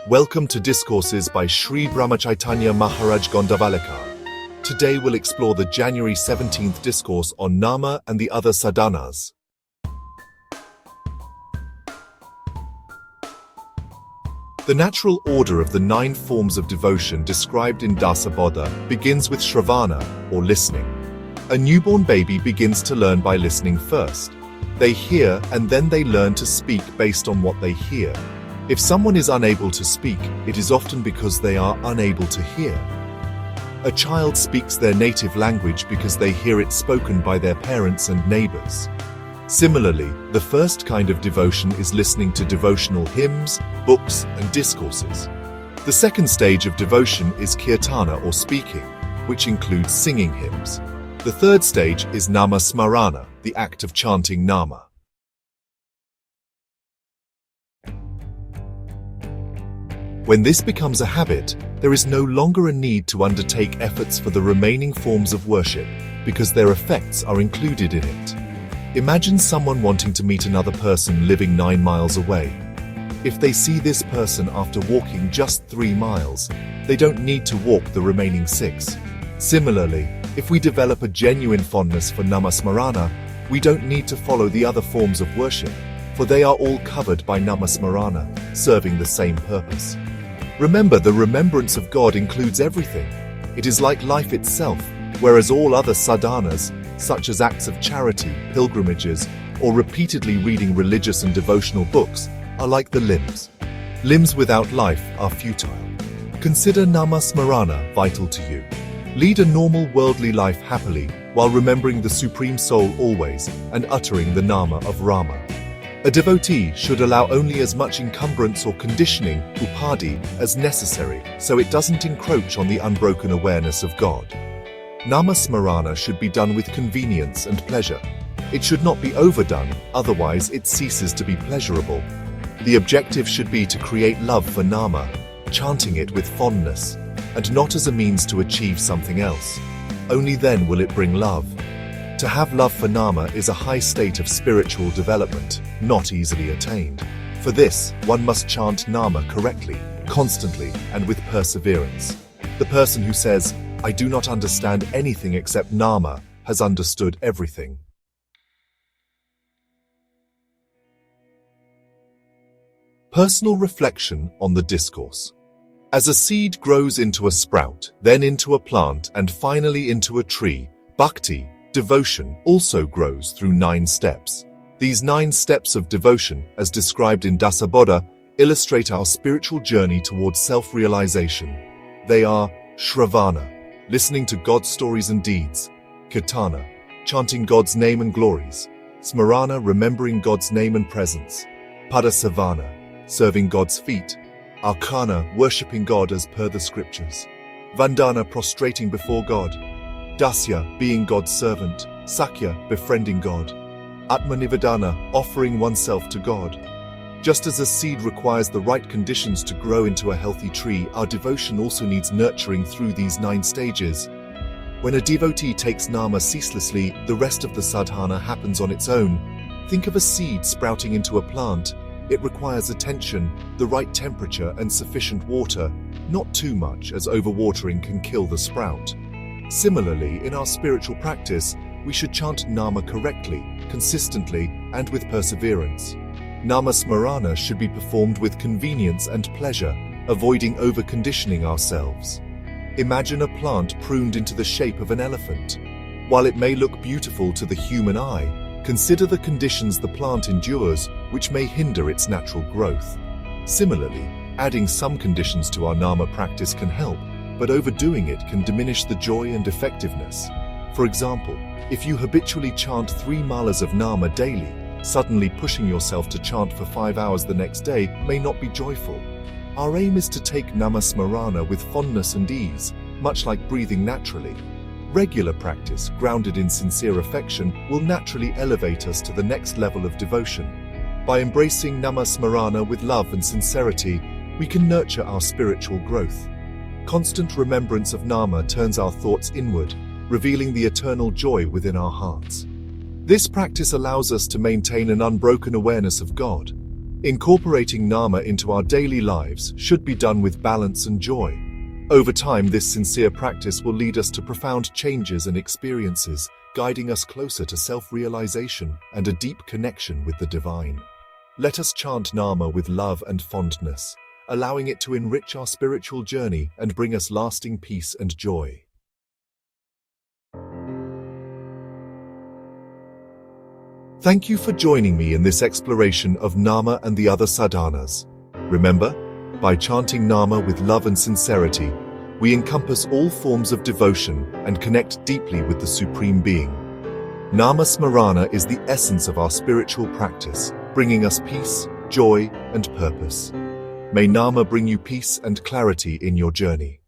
Welcome to Discourses by Shri Brahmachaitanya Maharaj Gondavalekar. Today we'll explore the January 17th discourse on Nama and the other Sadhanas. The natural order of the 9 forms of devotion described in Dasabodha begins with Shravana, or listening. A newborn baby begins to learn by listening first. They hear and then they learn to speak based on what they hear. If someone is unable to speak, it is often because they are unable to hear. A child speaks their native language because they hear it spoken by their parents and neighbors. Similarly, the first kind of devotion is listening to devotional hymns, books, and discourses. The second stage of devotion is Kirtana or speaking, which includes singing hymns. The third stage is Nama-smarana, the act of chanting Nama. When this becomes a habit, there is no longer a need to undertake efforts for the remaining forms of worship, because their effects are included in it. Imagine someone wanting to meet another person living 9 miles away. If they see this person after walking just 3 miles, they don't need to walk the remaining 6. Similarly, if we develop a genuine fondness for Nama-smarana, we don't need to follow the other forms of worship, for they are all covered by Nama-smarana, serving the same purpose. Remember, the remembrance of God includes everything. It is like life itself, whereas all other sadhanas, such as acts of charity, pilgrimages, or repeatedly reading religious and devotional books, are like the limbs. Limbs without life are futile. Consider Nama-smarana vital to you. Lead a normal worldly life happily, while remembering the Supreme Soul always, and uttering the Nama of Rama. A devotee should allow only as much encumbrance or conditioning, upadi, as necessary, so it doesn't encroach on the unbroken awareness of God. Nama-smarana should be done with convenience and pleasure. It should not be overdone, otherwise it ceases to be pleasurable. The objective should be to create love for Nama, chanting it with fondness, and not as a means to achieve something else. Only then will it bring love. To have love for Nama is a high state of spiritual development, not easily attained. For this, one must chant Nama correctly, constantly, and with perseverance. The person who says, "I do not understand anything except Nama," has understood everything. Personal reflection on the discourse. As a seed grows into a sprout, then into a plant, and finally into a tree, bhakti, devotion, also grows through 9 steps. These 9 steps of devotion, as described in Dasabodha, illustrate our spiritual journey towards self-realization. They are Shravana, listening to God's stories and deeds; Kirtana, chanting God's name and glories; Smarana, remembering God's name and presence; Padasavana, serving God's feet; Archana, worshipping God as per the scriptures; Vandana, prostrating before God; Dasya, being God's servant; Sakya, befriending God; Atmanivedana, offering oneself to God. Just as a seed requires the right conditions to grow into a healthy tree, our devotion also needs nurturing through these 9 stages. When a devotee takes Nama ceaselessly, the rest of the sadhana happens on its own. Think of a seed sprouting into a plant. It requires attention, the right temperature, and sufficient water, not too much, as overwatering can kill the sprout. Similarly, in our spiritual practice, we should chant Nama correctly, consistently, and with perseverance. Nama-smarana should be performed with convenience and pleasure, avoiding over-conditioning ourselves. Imagine a plant pruned into the shape of an elephant. While it may look beautiful to the human eye, consider the conditions the plant endures, which may hinder its natural growth. Similarly, adding some conditions to our Nama practice can help, but overdoing it can diminish the joy and effectiveness. For example, if you habitually chant 3 malas of Nama daily, suddenly pushing yourself to chant for 5 hours the next day may not be joyful. Our aim is to take Nama-smarana with fondness and ease, much like breathing naturally. Regular practice, grounded in sincere affection, will naturally elevate us to the next level of devotion. By embracing Nama-smarana with love and sincerity, we can nurture our spiritual growth. Constant remembrance of Nama turns our thoughts inward, revealing the eternal joy within our hearts. This practice allows us to maintain an unbroken awareness of God. Incorporating Nama into our daily lives should be done with balance and joy. Over time, this sincere practice will lead us to profound changes and experiences, guiding us closer to self-realization and a deep connection with the divine. Let us chant Nama with love and fondness, allowing it to enrich our spiritual journey and bring us lasting peace and joy. Thank you for joining me in this exploration of Nama and the other sadhanas. Remember, by chanting Nama with love and sincerity, we encompass all forms of devotion and connect deeply with the Supreme Being. Nama-smarana is the essence of our spiritual practice, bringing us peace, joy, and purpose. May Nama bring you peace and clarity in your journey.